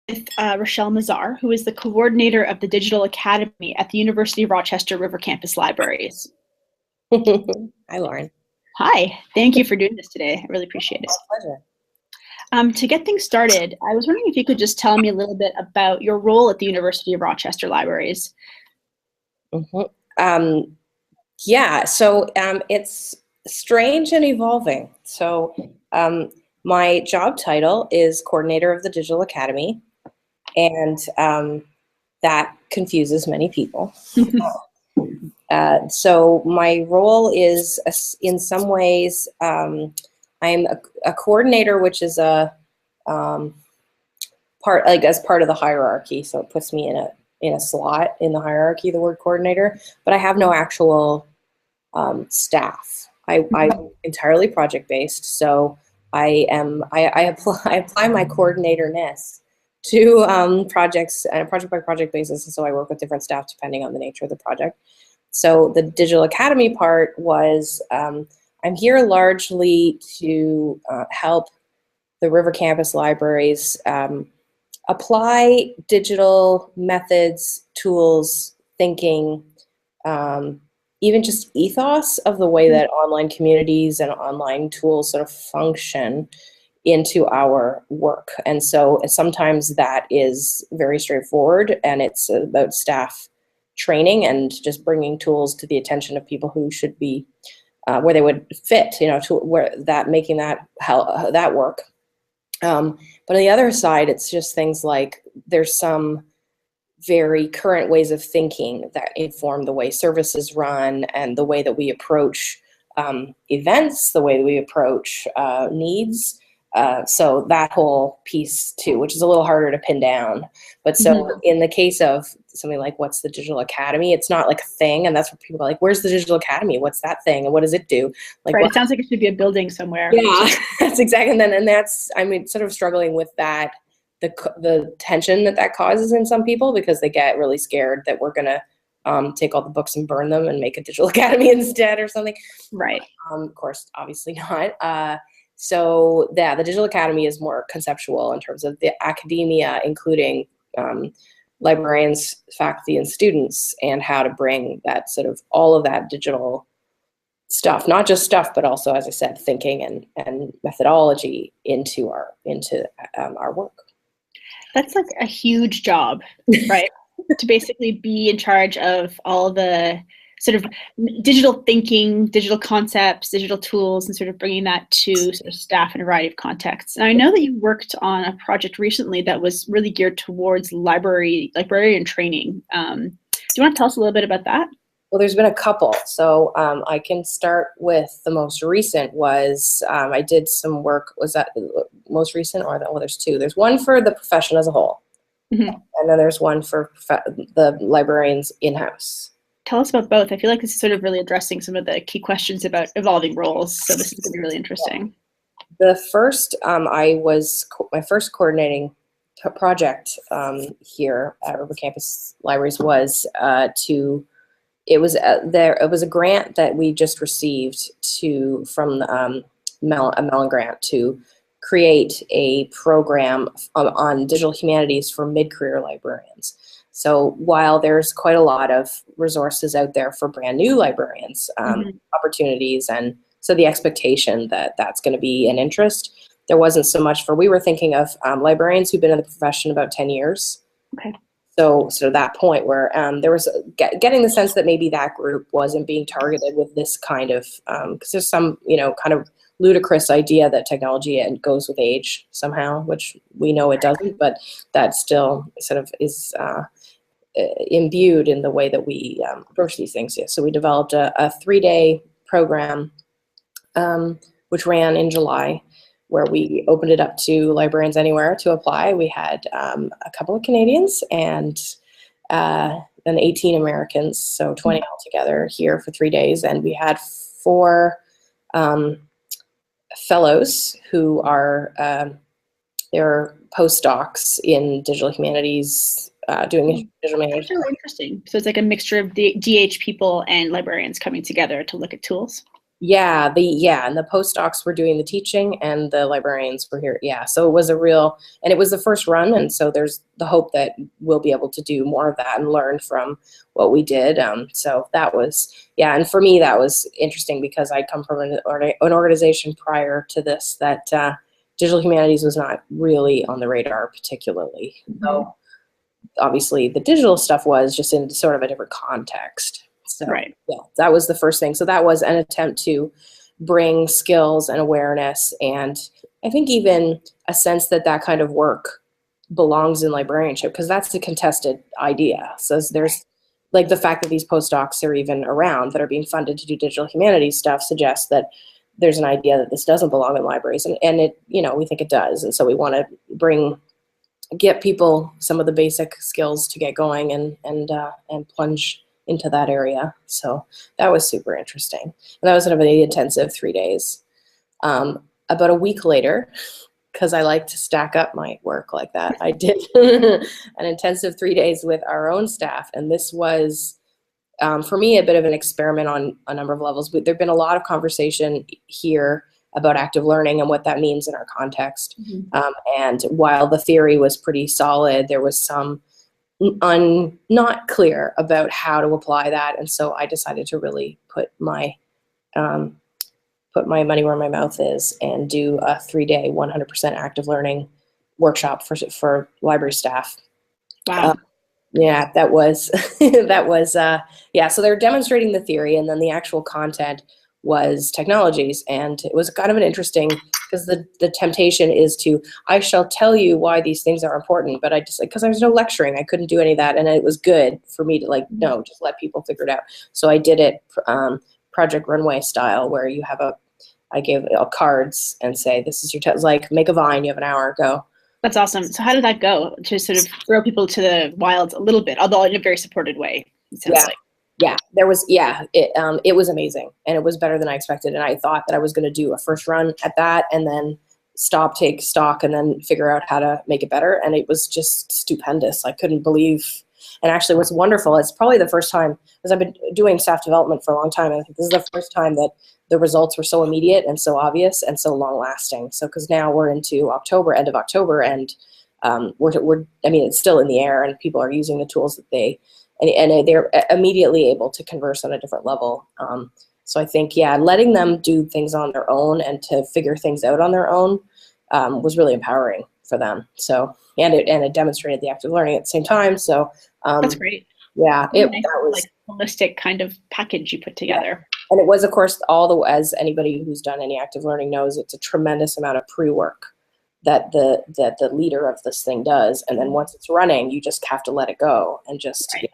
with Rochelle Mazar, who is the coordinator of the Digital Academy at the University of Rochester River Campus Libraries. Hi, Lauren. Hi, thank you for doing this today. I really appreciate it. It's a pleasure. To get things started, I was wondering if you could just tell me a little bit about your role at the University of Rochester Libraries. Yeah, so it's strange and evolving. So my job title is coordinator of the Digital Academy, and that confuses many people. So my role is, in some ways, I'm a coordinator, which is a part, like, as part of the hierarchy. So it puts me in a slot in the hierarchy, the word coordinator, but I have no actual staff. I'm entirely project-based, so I apply my coordinator-ness to projects on a project-by-project basis, and so I work with different staff depending on the nature of the project. So the Digital Academy part was, I'm here largely to help the River Campus Libraries apply digital methods, tools, thinking, even just ethos of the way that online communities and online tools sort of function into our work. And so sometimes that is very straightforward, and it's about staff training and just bringing tools to the attention of people who should be where they would fit, to where that, making that that work. But on the other side, it's just things like there's some very current ways of thinking that inform the way services run and the way that we approach events, the way that we approach needs. So that whole piece too, which is a little harder to pin down. But so in the case of something like what's the Digital Academy, it's not like a thing, and that's what people are like, where's the Digital Academy? What's that thing? And what does it do? Like, right, it sounds like it should be a building somewhere. Yeah, that's exactly. And that's, I mean, sort of struggling with that, the tension that causes in some people, because they get really scared that we're gonna take all the books and burn them and make a Digital Academy instead or something. Right. Of course, obviously not. So yeah, the Digital Academy is more conceptual in terms of the academia, including librarians, faculty, and students, and how to bring that sort of all of that digital stuff, not just stuff, but also, as I said, thinking and methodology into our work. That's like a huge job, right? To basically be in charge of all the sort of digital thinking, digital concepts, digital tools, and sort of bringing that to sort of staff in a variety of contexts. And I know that you worked on a project recently that was really geared towards librarian training. Do you want to tell us a little bit about that? Well, there's been a couple. So I can start with the most recent was, I did some work, was that the most recent, or there's two. There's one for the profession as a whole, and then there's one for the librarians in-house. Tell us about both. I feel like this is sort of really addressing some of the key questions about evolving roles, so this is going to be really interesting. The first, my first coordinating project here at River Campus Libraries was it was a grant that we just received from a Mellon grant to create a program on digital humanities for mid-career librarians. So while there's quite a lot of resources out there for brand new librarians, opportunities, and so the expectation that that's going to be an interest, there wasn't so much we were thinking of librarians who've been in the profession about 10 years. Okay. So that point where there was getting the sense that maybe that group wasn't being targeted with this kind of, because there's some, kind of ludicrous idea that technology goes with age somehow, which we know it doesn't, but that still sort of is imbued in the way that we approach these things. Yeah. So we developed a 3-day program, which ran in July, where we opened it up to librarians anywhere to apply. We had a couple of Canadians and then 18 Americans, so 20 altogether here for 3 days. And we had 4 fellows who are they're postdocs in digital humanities, doing digital humanities. That's really interesting. So it's like a mixture of the DH people and librarians coming together to look at tools. and the postdocs were doing the teaching and the librarians were here. Yeah, so it was and it was the first run, and so there's the hope that we'll be able to do more of that and learn from what we did. So that was, yeah, and for me that was interesting because I come from an organization prior to this that digital humanities was not really on the radar particularly. So obviously the digital stuff was just in sort of a different context. So Right. yeah, that was the first thing. So that was an attempt to bring skills and awareness, and I think even a sense that that kind of work belongs in librarianship, because that's the contested idea. So there's like the fact that these postdocs are even around that are being funded to do digital humanities stuff suggests that there's an idea that this doesn't belong in libraries, and it, we think it does. And so we want to get people some of the basic skills to get going and plunge into that area. So that was super interesting. And that was an intensive 3 days. About a week later, because I like to stack up my work like that, I did an intensive 3 days with our own staff. And this was, for me, a bit of an experiment on a number of levels. There've been a lot of conversation here about active learning and what that means in our context. And while the theory was pretty solid, there was some not clear about how to apply that. And so I decided to really put my money where my mouth is and do a 3-day 100% active learning workshop for library staff. Wow. Yeah, that was that was so they're demonstrating the theory, and then the actual content was technologies. And it was kind of an interesting, because the temptation is to, I shall tell you why these things are important, but I just, because there was no lecturing, I couldn't do any of that, and it was good for me to no, just let people figure it out. So I did it Project Runway style, where you have I gave cards and say, this is your like make a vine, you have an hour, go. That's awesome. So how did that go, to sort of throw people to the wilds a little bit, although in a very supported way, it sounds like? Yeah, it was amazing, and it was better than I expected. And I thought that I was going to do a first run at that and then take stock, and then figure out how to make it better. And it was just stupendous. I couldn't believe. And actually, what's wonderful, it's probably the first time, because I've been doing staff development for a long time, and I think this is the first time that the results were so immediate and so obvious and so long lasting. So, because now we're into October, end of October, and it's still in the air, and people are using the tools that and they're immediately able to converse on a different level. So I think, letting them do things on their own and to figure things out on their own was really empowering for them. So, and it demonstrated the active learning at the same time. So that's great. Yeah, that was like holistic kind of package you put together. Yeah. And it was, of course, as anybody who's done any active learning knows, it's a tremendous amount of pre-work that the leader of this thing does. And then once it's running, you just have to let it go and just, right.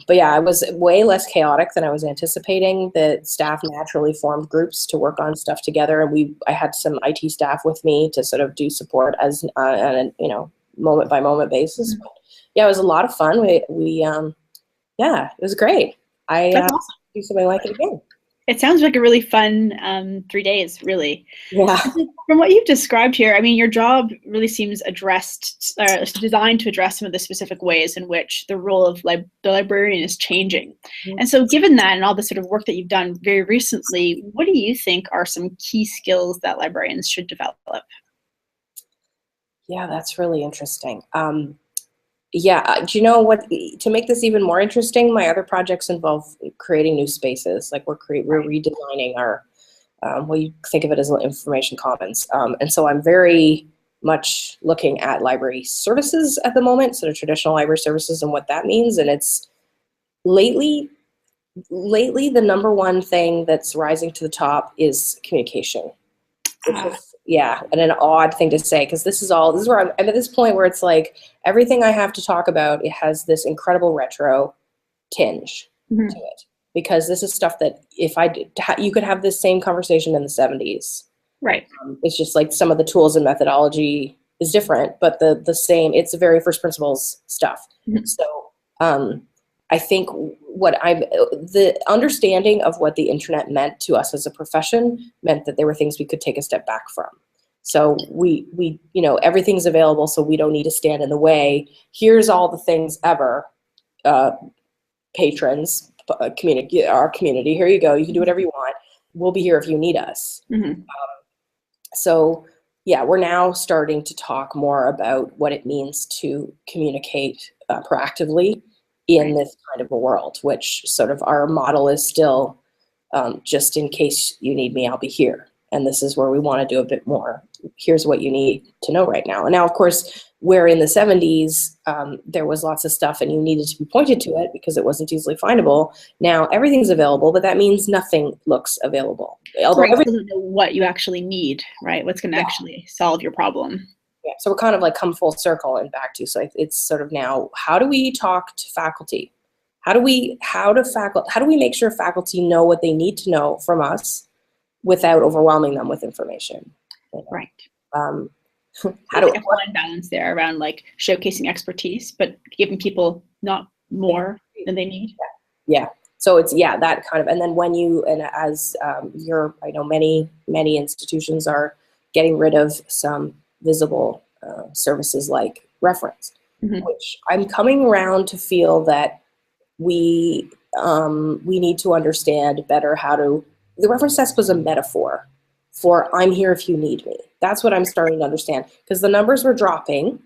But yeah, it was way less chaotic than I was anticipating. The staff naturally formed groups to work on stuff together. And I had some IT staff with me to sort of do support as on a moment by moment basis. But yeah, it was a lot of fun. It was great. That's awesome. Do something like it again. It sounds like a really fun 3 days, really. Yeah. From what you've described here, I mean, your job really seems designed to address some of the specific ways in which the role of the librarian is changing. And so given that and all the sort of work that you've done very recently, what do you think are some key skills that librarians should develop? Yeah, that's really interesting. Do you know what, to make this even more interesting, my other projects involve creating new spaces. Like we're redesigning our, you think of it as information commons. And so I'm very much looking at library services at the moment, sort of traditional library services and what that means. And it's lately the number one thing that's rising to the top is communication. And an odd thing to say, because this is where I'm at this point where it's like everything I have to talk about, it has this incredible retro tinge to it, because this is stuff that you could have this same conversation in the 70s. Right. It's just like some of the tools and methodology is different, but the same, it's the very first principles stuff. So I think the understanding of what the internet meant to us as a profession meant that there were things we could take a step back from. So we everything's available, so we don't need to stand in the way. Here's all the things ever, patrons, our community, here you go, you can do whatever you want. we'll be here if you need us. Mm-hmm. So yeah, we're now starting to talk more about what it means to communicate proactively in this kind of a world, which sort of our model is still just in case you need me, I'll be here. And this is where we want to do a bit more. Here's what you need to know right now. And now, of course, where in the 70s, there was lots of stuff and you needed to be pointed to it because it wasn't easily findable. Now everything's available, but that means nothing looks available. Although you doesn't know what you actually need, right? What's going to actually solve your problem. Yeah, so we're kind of like come full circle and back to, so it's sort of now, how do we talk to faculty? How do we make sure faculty know what they need to know from us without overwhelming them with information? You know? Right. How do a fine balance there around like showcasing expertise, but giving people not more than they need. Yeah. So it's, that kind of, and then when you, and as I know many institutions are getting rid of some visible services like reference, which I'm coming around to feel that we need to understand better how to, the reference desk was a metaphor for I'm here if you need me. That's what I'm starting to understand, because the numbers were dropping,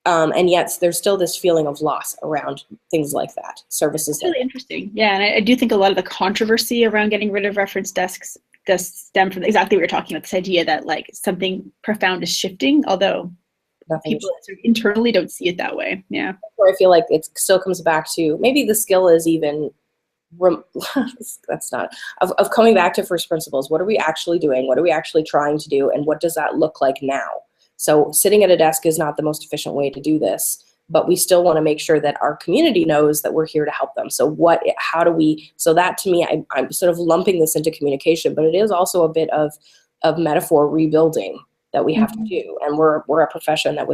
and yet there's still this feeling of loss around things like that, services. It's really interesting. Yeah, and I do think a lot of the controversy around getting rid of reference desks does stem from exactly what you're talking about, this idea that like something profound is shifting, although people sort of internally don't see it that way. Yeah. Where I feel like it still comes back to maybe the skill is even that's not of coming back to first principles. What are we actually doing? What are we actually trying to do? And what does that look like now? So sitting at a desk is not the most efficient way to do this, but we still want to make sure that our community knows that we're here to help them. So how do we, so that to me, I'm sort of lumping this into communication, but it is also a bit of metaphor rebuilding that we have to do. And we're a profession that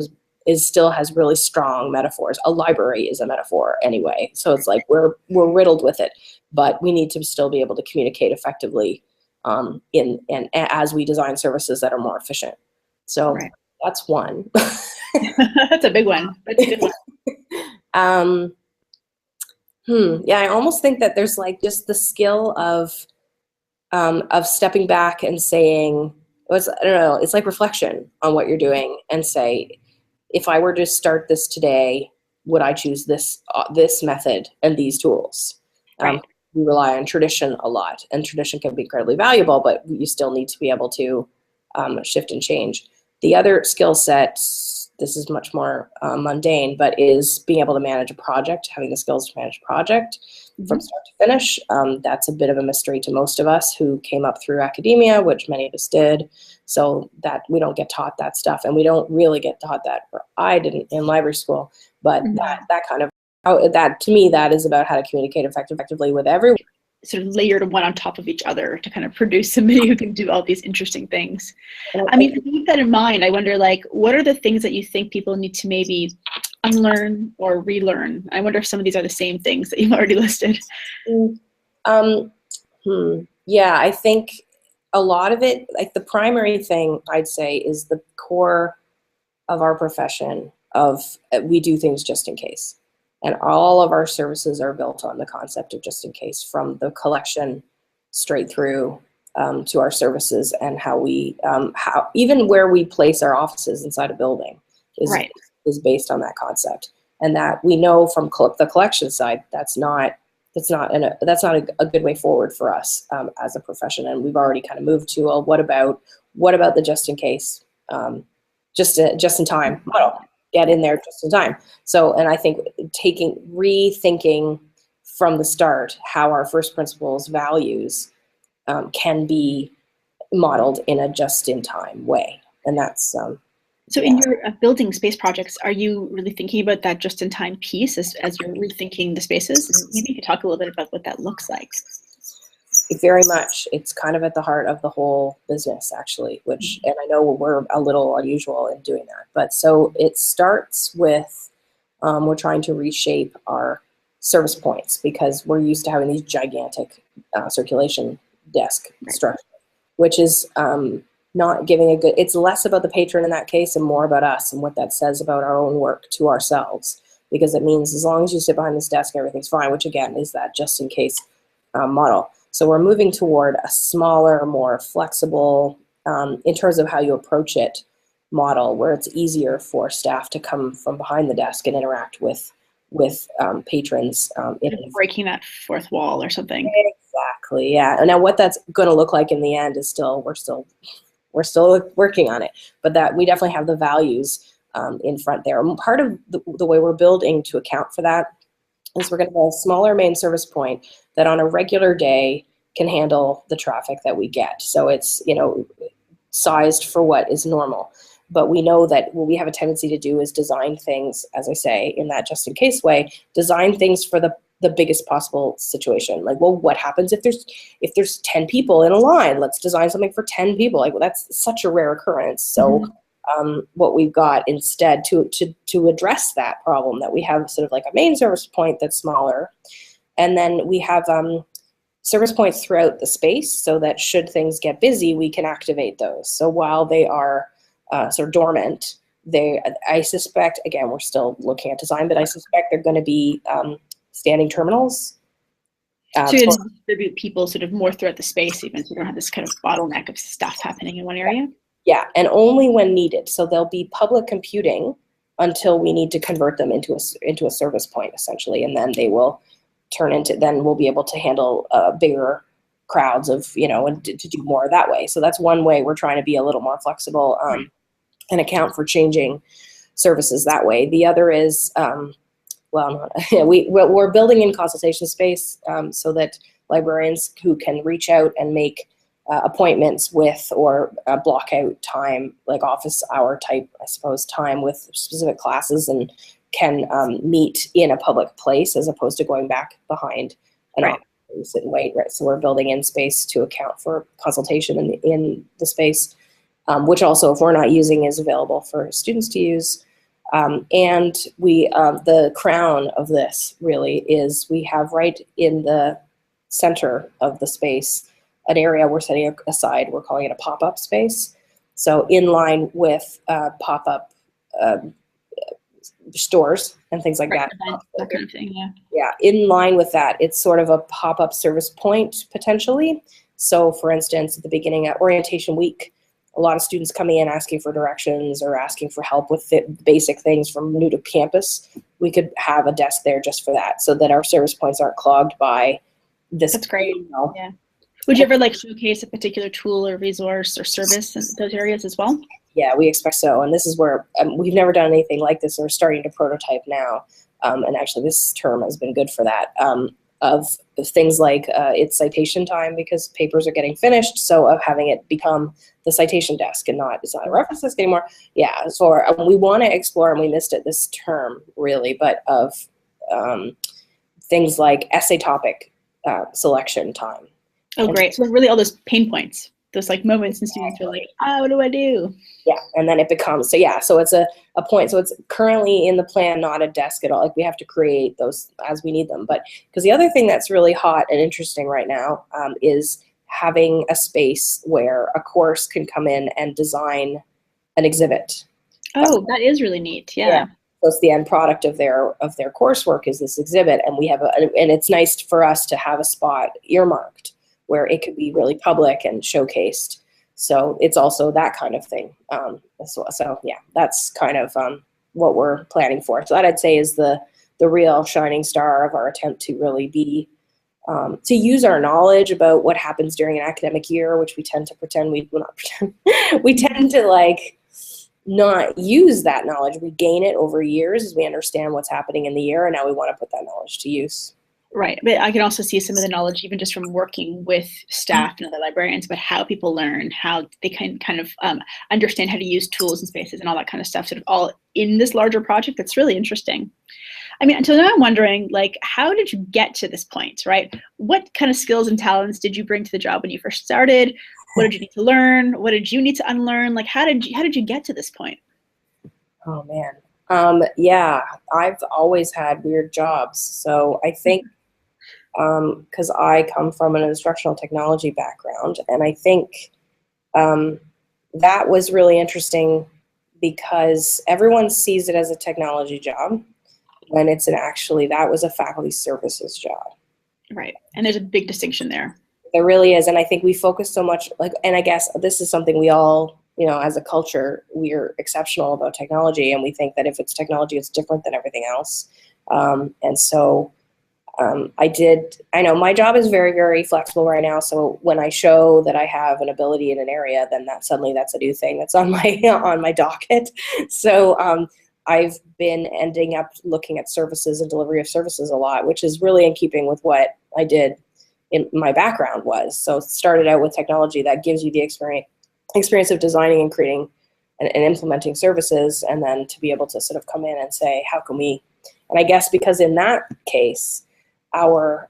still has really strong metaphors. A library is a metaphor anyway. So it's like we're riddled with it, but we need to still be able to communicate effectively and as we design services that are more efficient. So that's one. That's a big one. That's a good one. Yeah, I almost think that there's like just the skill of stepping back and saying, I don't know, it's like reflection on what you're doing and say, if I were to start this today, would I choose this method and these tools? We rely on tradition a lot, and tradition can be incredibly valuable, but you still need to be able to shift and change. The other skill set, this is much more mundane, but is being able to manage a project, having the skills to manage a project from start to finish. That's a bit of a mystery to most of us who came up through academia, which many of us did. So that we don't get taught that stuff, and we don't really get taught that. I didn't in library school, but that kind of, that to me, that is about how to communicate effectively with everyone. Sort of layered one on top of each other to kind of produce somebody who can do all these interesting things. I mean, with that in mind, I wonder, like, what are the things that you think people need to maybe unlearn or relearn? I wonder if some of these are the same things that you've already listed. Yeah, I think a lot of it, like the primary thing I'd say is the core of our profession of we do things just in case. And all of our services are built on the concept of just in case, from the collection straight through to our services, and how we, even where we place our offices inside a building is based on that concept. And that we know from the collection side, that's not a good way forward for us as a profession. And we've already kind of moved to, well, what about the just in case, just in time model? Get in there just in time. So, and I think rethinking from the start how our first principles values can be modeled in a just in time way. And that's, so in your building space projects, are you really thinking about that just in time piece as you're rethinking the spaces? And maybe you could talk a little bit about what that looks like. Very much. It's kind of at the heart of the whole business, actually, which, and I know we're a little unusual in doing that, but so it starts with, we're trying to reshape our service points, because we're used to having these gigantic circulation desk structure, which is not giving a good, it's less about the patron in that case and more about us and what that says about our own work to ourselves, because it means as long as you sit behind this desk, everything's fine, which again is that just in case model. So we're moving toward a smaller, more flexible, in terms of how you approach it, model, where it's easier for staff to come from behind the desk and interact with patrons. Breaking that fourth wall or something. Exactly, yeah. And now what that's going to look like in the end is we're still working on it, but that we definitely have the values in front there. And part of the way we're building to account for that is we're going to have a smaller main service point that on a regular day can handle the traffic that we get. So it's, sized for what is normal. But we know that what we have a tendency to do is design things, as I say, in that just in case way, design things for the biggest possible situation. Like, well, what happens if there's 10 people in a line? Let's design something for 10 people. Like, well, that's such a rare occurrence. So what we've got instead to address that problem, that we have sort of like a main service point that's smaller, and then we have service points throughout the space, so that should things get busy, we can activate those. So while they are sort of dormant, I suspect, again, we're still looking at design, but I suspect they're going to be standing terminals. So you distribute people sort of more throughout the space, even so you don't have this kind of bottleneck of stuff happening in one area. Yeah, and only when needed. So they'll be public computing until we need to convert them into a service point, essentially, and then they will then we'll be able to handle bigger crowds of, and to do more that way. So that's one way we're trying to be a little more flexible and account for changing services that way. The other is, we're building in consultation space so that librarians who can reach out and make appointments with or block out time, like office hour type, I suppose, time with specific classes, and can meet in a public place as opposed to going back behind an office and sit and wait. Right. So we're building in space to account for consultation in the space, which also, if we're not using, is available for students to use. And the crown of this really is we have right in the center of the space an area we're setting aside. We're calling it a pop-up space. So in line with pop-up stores and things like that. That kind of thing, yeah. Yeah, in line with that, it's sort of a pop-up service point potentially. So for instance, at the beginning of orientation week, a lot of students coming in asking for directions or asking for help with the basic things from new to campus. We could have a desk there just for that, so that our service points aren't clogged by this. That's great. Yeah. Would you ever showcase a particular tool or resource or service in those areas as well? Yeah, we expect so. And this is where we've never done anything like this. We're starting to prototype now. And actually this term has been good for that, of things like it's citation time because papers are getting finished. So of having it become the citation desk and it's not a reference desk anymore. Yeah, so we want to explore, and we missed it this term really, but of things like essay topic selection time. Oh, great. So really all those pain points, those moments and students are like, what do I do? Yeah, and then it becomes, so it's a point. So it's currently in the plan, not a desk at all. Like we have to create those as we need them. But because the other thing that's really hot and interesting right now is having a space where a course can come in and design an exhibit. Oh, that is really neat. Yeah. So it's the end product of their coursework is this exhibit, and we have and it's nice for us to have a spot earmarked where it could be really public and showcased. So it's also that kind of thing. So yeah, that's kind of what we're planning for. So that I'd say is the real shining star of our attempt to really be, to use our knowledge about what happens during an academic year, which we tend to pretend we tend to not use that knowledge. We gain it over years as we understand what's happening in the year, and now we want to put that knowledge to use. Right, but I can also see some of the knowledge even just from working with staff and other librarians about how people learn, how they can kind of understand how to use tools and spaces and all that kind of stuff, sort of all in this larger project. That's really interesting. I mean, until now I'm wondering, how did you get to this point, right? What kind of skills and talents did you bring to the job when you first started? What did you need to learn? What did you need to unlearn? How did you get to this point? Oh man, yeah, I've always had weird jobs. So I think because I come from an instructional technology background, and I think that was really interesting because everyone sees it as a technology job when that was a faculty services job. Right, and there's a big distinction there. There really is. And I think we focus so much, like, and I guess this is something we all, you know, as a culture, we're exceptional about technology, and we think that if it's technology, it's different than everything else. And so I know my job is very, very flexible right now. So when I show that I have an ability in an area, then that's a new thing that's on my, on my docket. So, I've been ending up looking at services and delivery of services a lot, which is really in keeping with what I did in my background was. So it started out with technology that gives you the experience of designing and creating and implementing services, and then to be able to sort of come in and say, how can we, and I guess because in that case, our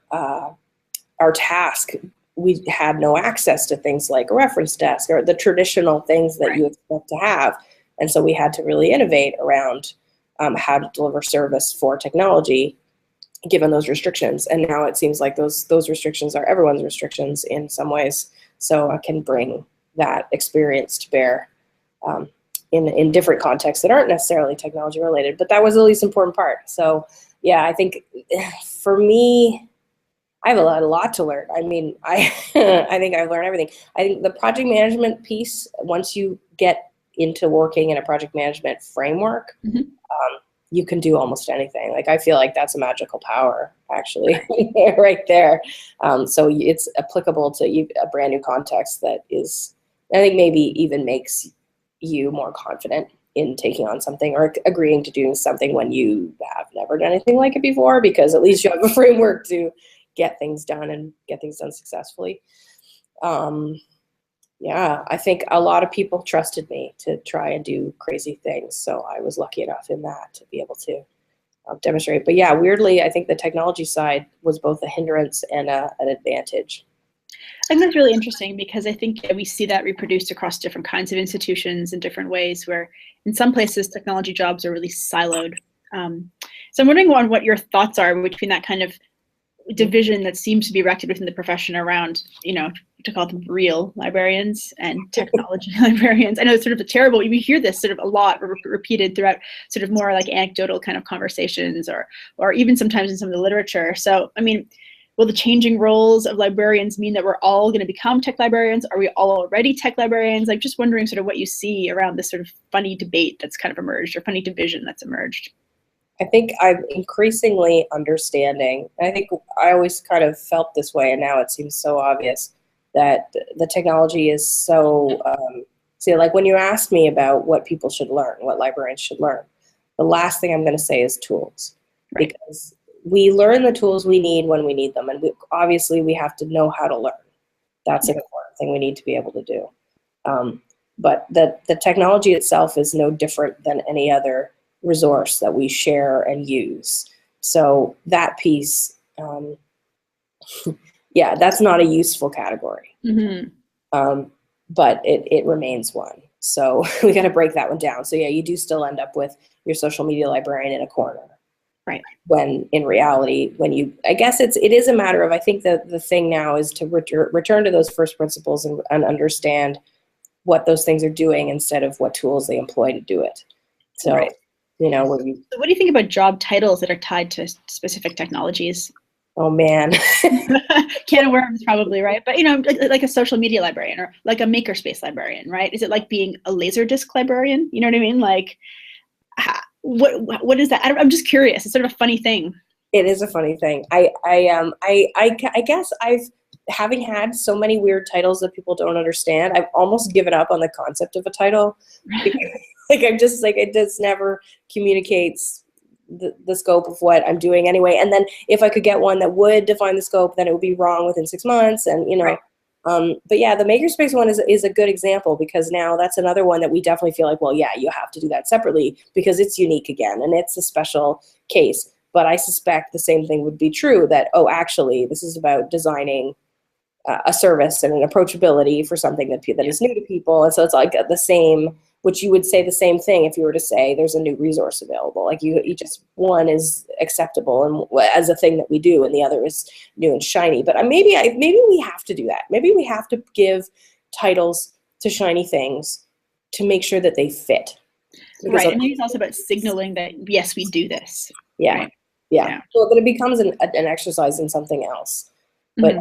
task, we had no access to things like a reference desk or the traditional things that you expect to have. And so we had to really innovate around how to deliver service for technology, given those restrictions. And now it seems like those restrictions are everyone's restrictions in some ways. So I can bring that experience to bear in different contexts that aren't necessarily technology related. But that was the least important part. So yeah, I think for me, I have a lot to learn. I mean, I think I've learned everything. I think the project management piece, once you get into working in a project management framework, you can do almost anything. Like, I feel like that's a magical power, actually, right there. So it's applicable to a brand new context that is, I think, maybe even makes you more confident in taking on something or agreeing to doing something when you have never done anything like it before, because at least you have a framework to get things done and get things done successfully. Yeah, I think a lot of people trusted me to try and do crazy things. So I was lucky enough in that to be able to demonstrate. But yeah, weirdly, I think the technology side was both a hindrance and an advantage. I think that's really interesting, because I think we see that reproduced across different kinds of institutions in different ways, where in some places technology jobs are really siloed. So I'm wondering on what your thoughts are between that kind of division that seems to be erected within the profession around, you know, to call them real librarians and technology librarians. I know it's sort of a terrible, we hear this sort of a lot repeated throughout sort of more like anecdotal kind of conversations, or even sometimes in some of the literature. So, I mean, will the changing roles of librarians mean that we're all going to become tech librarians? Are we all already tech librarians? I'm just wondering sort of what you see around this sort of funny debate that's kind of emerged, or funny division that's emerged. I think I'm increasingly understanding, and I think I always kind of felt this way, and now it seems so obvious, that the technology is so, see, like when you ask me about what people should learn, what librarians should learn, the last thing I'm going to say is tools. Right. Because we learn the tools we need when we need them, and obviously we have to know how to learn. That's an important thing we need to be able to do. But the technology itself is no different than any other resource that we share and use. So that piece, yeah, that's not a useful category. But it remains one. So we got to break that one down. So yeah, you do still end up with your social media librarian in a corner. Right. When in reality, I guess it is a matter of, I think that the thing now is to return to those first principles and understand what those things are doing instead of what tools they employ to do it. So, right. You know, so what do you think about job titles that are tied to specific technologies? Oh man. Can of worms, probably, right? But, you know, like a social media librarian, or like a makerspace librarian, right? Is it like being a Laserdisc librarian? You know what I mean? Like, what is that? I'm just curious. It's sort of a funny thing. It is a funny thing. I guess having had so many weird titles that people don't understand, I've almost given up on the concept of a title. Like, I'm just like, it just never communicates the scope of what I'm doing anyway. And then if I could get one that would define the scope, then it would be wrong within 6 months. And, you know, right. But yeah, the makerspace one is a good example, because now that's another one that we definitely feel like, well, yeah, you have to do that separately because it's unique again, and it's a special case. But I suspect the same thing would be true, that, oh, actually, this is about designing a service and an approachability for something that is new to people. And so it's like the same, which you would say the same thing if you were to say there's a new resource available. Like you just, one is acceptable and as a thing that we do, and the other is new and shiny. But maybe we have to do that. Maybe we have to give titles to shiny things to make sure that they fit. Right, and maybe it's also about signaling that, yes, we do this. Yeah, right? yeah. So that it becomes an exercise in something else. But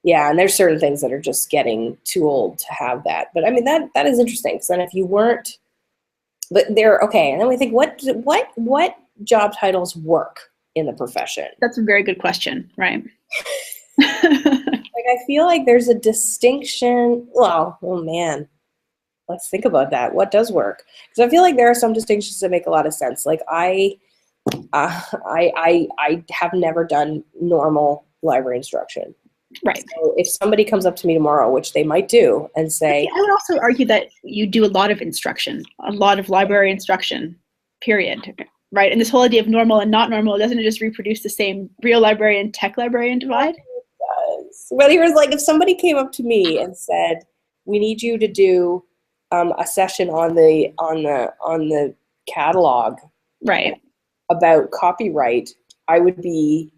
Yeah, and there's certain things that are just getting too old to have that. But I mean, that is interesting. Because then if you weren't, but they're okay, and then we think, what job titles work in the profession? That's a very good question, right? Like, I feel like there's a distinction. Well, oh man, let's think about that. What does work? Because I feel like there are some distinctions that make a lot of sense. Like I have never done normal library instruction. Right. So if somebody comes up to me tomorrow, which they might do, and say, I would also argue that you do a lot of instruction, a lot of library instruction, period. Right. And this whole idea of normal and not normal, doesn't it just reproduce the same real librarian, tech librarian divide? Well, here's like, if somebody came up to me and said, "We need you to do a session on the catalog, right, about copyright," I would be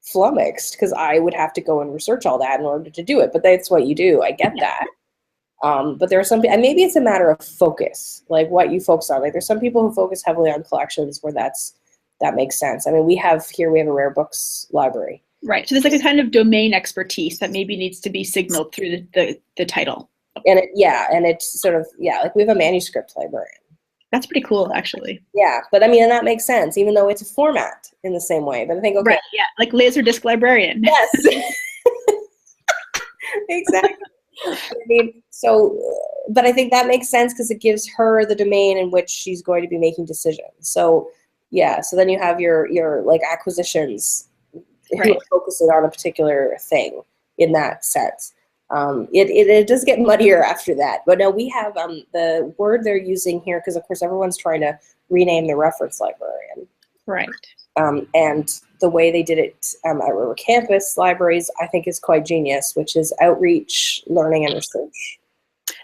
flummoxed because I would have to go and research all that in order to do it. But that's what you do. I get that. But there are some, and maybe it's a matter of focus, like what you focus on. Like there's some people who focus heavily on collections where that makes sense. I mean, we have a rare books library. Right. So there's like a kind of domain expertise that maybe needs to be signaled through the title. And it's sort of, like we have a manuscript librarian. That's pretty cool, actually. Yeah, but I mean, and that makes sense, even though it's a format in the same way. But I think, okay. Right, yeah, like Laserdisc librarian. Yes. Exactly. I mean, so, but I think that makes sense because it gives her the domain in which she's going to be making decisions. So, yeah, so then you have your like acquisitions who are focusing on a particular thing in that sense. It does get muddier after that. But no, we have the word they're using here, because of course everyone's trying to rename the reference librarian. Right. And the way they did it at River Campus Libraries, I think, is quite genius, which is outreach, learning, and research.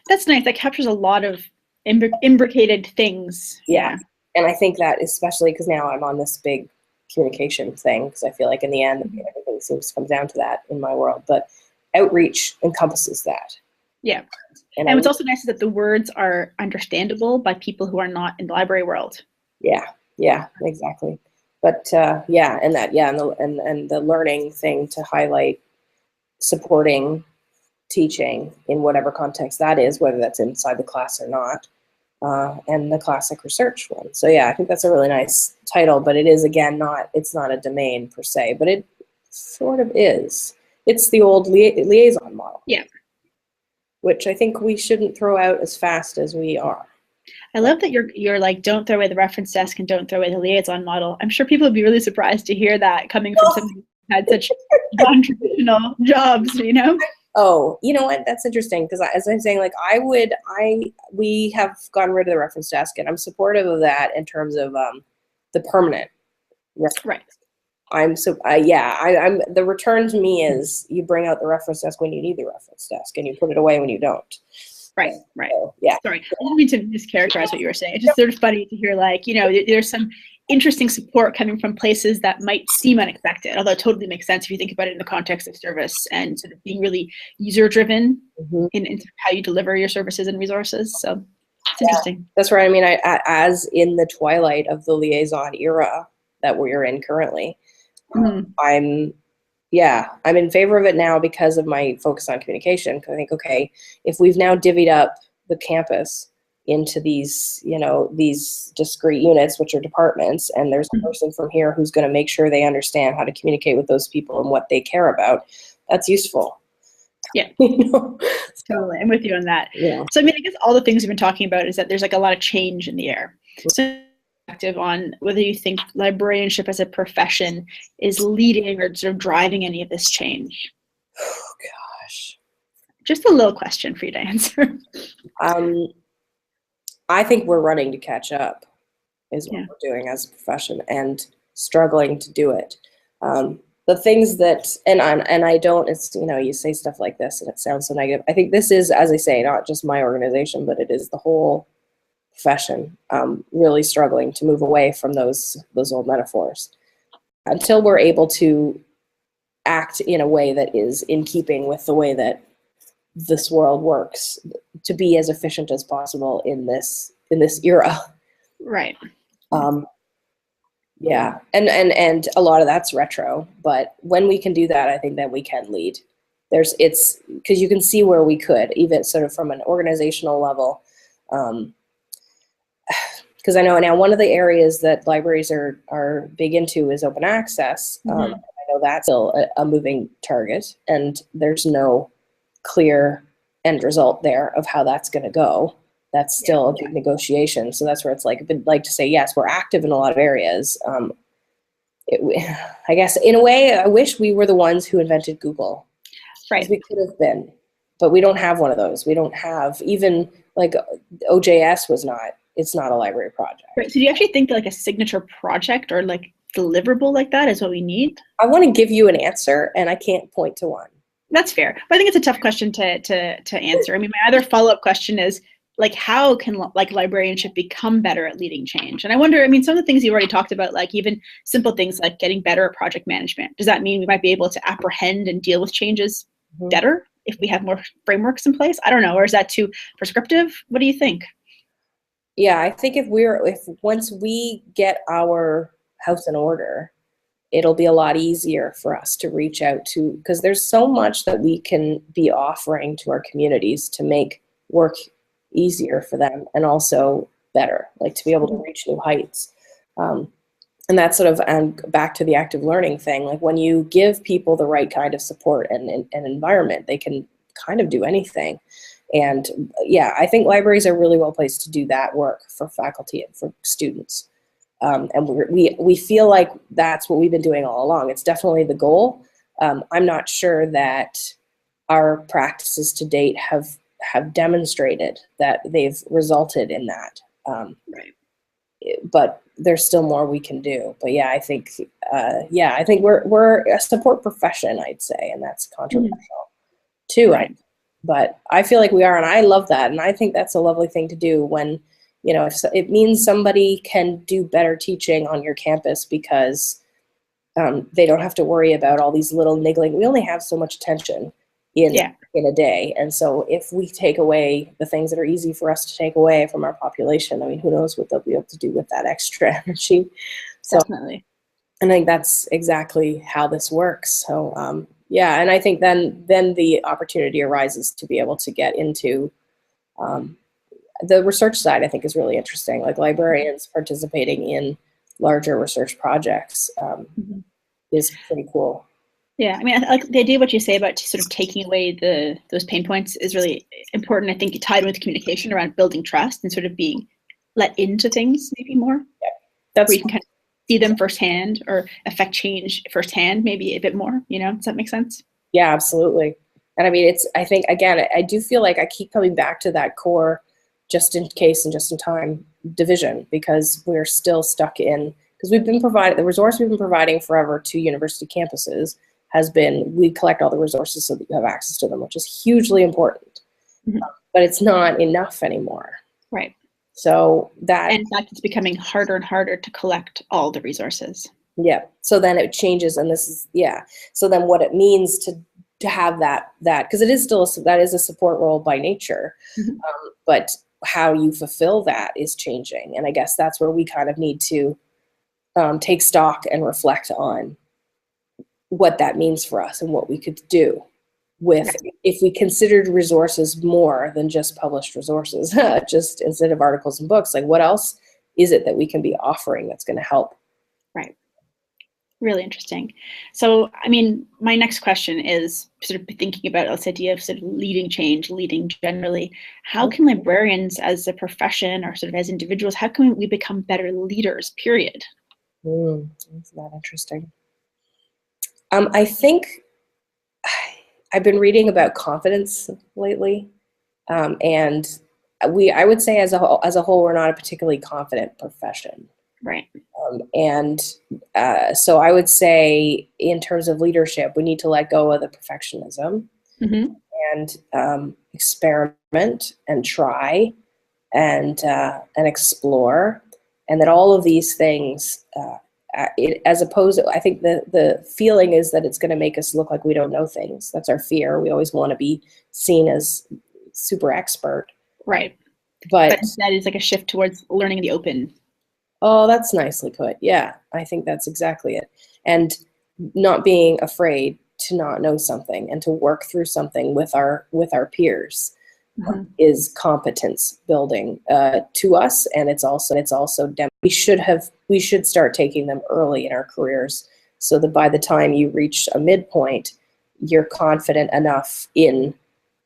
That's nice. That captures a lot of imbricated things. Yeah. And I think that, especially because now I'm on this big communication thing, because I feel like in the end, everything seems to come down to that in my world. But outreach encompasses that. Yeah. And what's also nice is that the words are understandable by people who are not in the library world. Yeah, exactly. But and the learning thing to highlight supporting teaching in whatever context that is, whether that's inside the class or not, and the classic research one. So yeah, I think that's a really nice title, but it is, again, it's not a domain per se, but it sort of is. It's the old liaison model. Yeah. Which I think we shouldn't throw out as fast as we are. I love that you're like, don't throw away the reference desk and don't throw away the liaison model. I'm sure people would be really surprised to hear that coming from somebody who had such non-traditional jobs, you know? Oh, you know what? That's interesting, because as I'm saying, like we have gotten rid of the reference desk, and I'm supportive of that in terms of the permanent reference. Right. I'm the return to me is you bring out the reference desk when you need the reference desk, and you put it away when you don't. Right. So, yeah. Sorry, I didn't mean to mischaracterize what you were saying. It's just sort of funny to hear, like, you know, there's some interesting support coming from places that might seem unexpected, although it totally makes sense if you think about it in the context of service and sort of being really user-driven in how you deliver your services and resources. So it's interesting. That's right. I mean, as in the twilight of the liaison era that we're in currently, I'm in favor of it now because of my focus on communication. Because I think, okay, if we've now divvied up the campus into these discrete units, which are departments, and there's a person from here who's going to make sure they understand how to communicate with those people and what they care about, that's useful. Yeah. Totally. I'm with you on that. Yeah. So, I mean, I guess all the things we've been talking about is that there's like a lot of change in the air. So, on whether you think librarianship as a profession is leading or sort of driving any of this change. Oh, gosh. Just a little question for you to answer. I think we're running to catch up is what we're doing as a profession, and struggling to do it. The things that, and I don't, it's, you say stuff like this and it sounds so negative. I think this is, as I say, not just my organization, but it is the whole profession really struggling to move away from those old metaphors until we're able to act in a way that is in keeping with the way that this world works, to be as efficient as possible in this era. Right. And a lot of that's retro, but when we can do that, I think that we can lead. it's because you can see where we could, even sort of from an organizational level. Because I know now one of the areas that libraries are big into is open access. I know that's still a moving target, and there's no clear end result there of how that's going to go. That's still a big negotiation. So that's where it's like, I'd like to say, yes, we're active in a lot of areas. I guess in a way, I wish we were the ones who invented Google. Right. We could have been, but we don't have one of those. We don't have even like OJS it's not a library project. Right. So do you actually think that like a signature project or like deliverable like that is what we need? I want to give you an answer and I can't point to one. That's fair. But I think it's a tough question to answer. I mean, my other follow-up question is like, how can like librarianship become better at leading change? And I wonder, I mean, some of the things you already talked about, like even simple things like getting better at project management. Does that mean we might be able to apprehend and deal with changes better if we have more frameworks in place? I don't know. Or is that too prescriptive? What do you think? Yeah, I think if once we get our house in order, it'll be a lot easier for us to reach out to, because there's so much that we can be offering to our communities to make work easier for them and also better, like to be able to reach new heights. And that's sort of back to the active learning thing. Like when you give people the right kind of support and environment, they can kind of do anything. And yeah, I think libraries are really well placed to do that work for faculty and for students. And we feel like that's what we've been doing all along. It's definitely the goal. I'm not sure that our practices to date have demonstrated that they've resulted in that. Right. But there's still more we can do. But yeah, I think we're a support profession, I'd say, and that's controversial too. Right. But I feel like we are, and I love that, and I think that's a lovely thing to do when, you know, if it means somebody can do better teaching on your campus because they don't have to worry about all these little niggling. We only have so much attention in a day, and so if we take away the things that are easy for us to take away from our population, I mean, who knows what they'll be able to do with that extra energy. So, definitely. I think that's exactly how this works. So yeah, and I think then the opportunity arises to be able to get into the research side. I think is really interesting, like librarians participating in larger research projects is pretty cool. Yeah, I mean, I like the idea of what you say about sort of taking away those pain points is really important. I think tied with communication around building trust and sort of being let into things maybe more. Yeah, that's where you can kind of see them firsthand or affect change firsthand, maybe a bit more. You know, does that make sense? Yeah, absolutely. And I mean, I think again, I do feel like I keep coming back to that core, just in case and just in time division, because we're still stuck in, because we've been provided the resource we've been providing forever to university campuses has been, we collect all the resources so that you have access to them, which is hugely important. But it's not enough anymore. Right. So that, and in fact, it's becoming harder and harder to collect all the resources. Yeah. So then it changes, and this is So then what it means to have that because it is still that is a support role by nature, but how you fulfill that is changing, and I guess that's where we kind of need to take stock and reflect on what that means for us and what we could do with if we considered resources more than just published resources, just instead of articles and books, like what else is it that we can be offering that's going to help? Right. Really interesting. So, I mean, my next question is sort of thinking about this idea of sort of leading change, leading generally. How can librarians as a profession or sort of as individuals, how can we become better leaders, period? Isn't that interesting? I think I've been reading about confidence lately, and I would say as a whole, we're not a particularly confident profession. Right. So I would say in terms of leadership, we need to let go of the perfectionism and experiment and try and explore, and that all of these things, as opposed to, I think the feeling is that it's going to make us look like we don't know things. That's our fear. We always want to be seen as super expert. Right. But that is like a shift towards learning in the open. Oh, that's nicely put. Yeah, I think that's exactly it. And not being afraid to not know something and to work through something with our peers Mhm. is competence building to us, and it's also we should start taking them early in our careers, so that by the time you reach a midpoint, you're confident enough in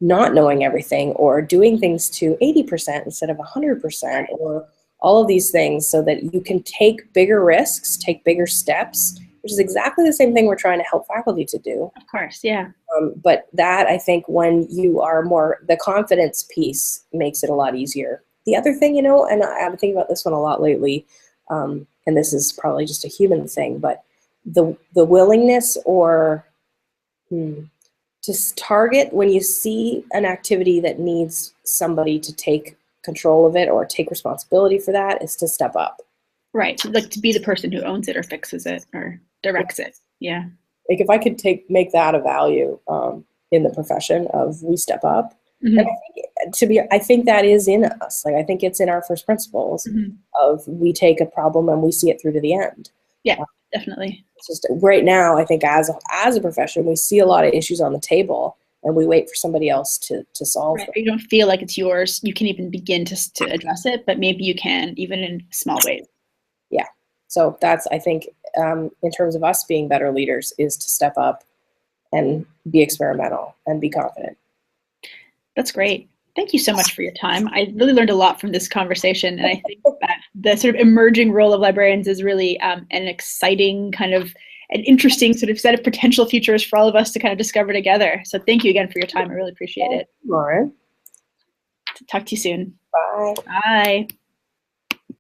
not knowing everything or doing things to 80% instead of 100%, or all of these things, so that you can take bigger risks, take bigger steps, which is exactly the same thing we're trying to help faculty to do. Of course, yeah. But that, I think, when you are more, the confidence piece makes it a lot easier. The other thing, and I've been thinking about this one a lot lately, and this is probably just a human thing, but the willingness or to target when you see an activity that needs somebody to take control of it or take responsibility for that, is to step up. Right, so like to be the person who owns it or fixes it or directs it. Yeah. Like if I could make that a value in the profession of we step up, Mm-hmm. and I think that is in us. Like I think it's in our first principles of we take a problem and we see it through to the end. Yeah, definitely. It's just right now, I think as a profession, we see a lot of issues on the table and we wait for somebody else to solve them. You don't feel like it's yours. You can even begin to address it, but maybe you can even in small ways. Yeah. So that's, I think, in terms of us being better leaders, is to step up and be experimental and be confident. That's great. Thank you so much for your time. I really learned a lot from this conversation, and I think that the sort of emerging role of librarians is really an exciting kind of an interesting sort of set of potential futures for all of us to kind of discover together. So thank you again for your time. I really appreciate it. Lauren. Talk to you soon. Bye. Bye.